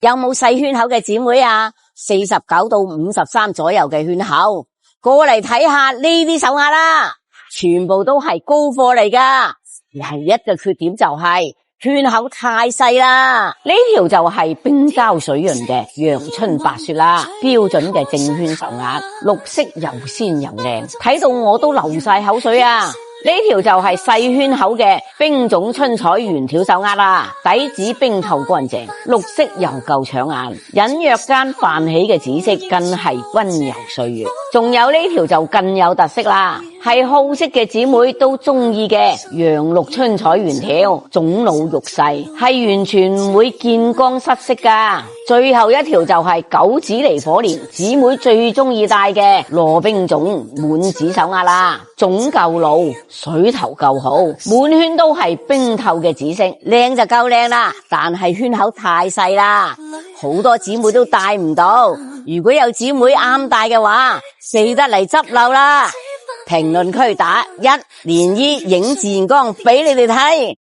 有冇細圈口嘅姊妹啊？49到53左右嘅圈口，過嚟睇下呢啲手鐲啦，全部都係高貨嚟噶。唯一嘅缺點就係圈口太細啦。呢條就係冰膠水潤嘅陽春白雪啦，標準嘅正圈手鐲，綠色又鮮又靚，睇到我都流晒口水啊！呢條就係細圈口嘅冰種春彩圓條手鐲啦，底子冰透乾淨，綠色又夠搶眼，隱約間泛起嘅紫色更係溫柔歲月。仲有呢條就更有特色啦，係好色嘅姊妹都中意嘅陽綠春彩圓條，種老玉細，係完全唔會見光失色噶。最後一條就係九紫離火蓮，姊妹最中意戴嘅羅冰種滿紫手鐲啦，種夠老，水頭夠好，滿圈都係冰透嘅紫色，靚就夠靚啦，但係圈口太細啦，好多姊妹都戴唔到。如果有姊妹啱戴嘅話，記得嚟執漏啦。評論區打1，連衣影自然光俾你哋睇。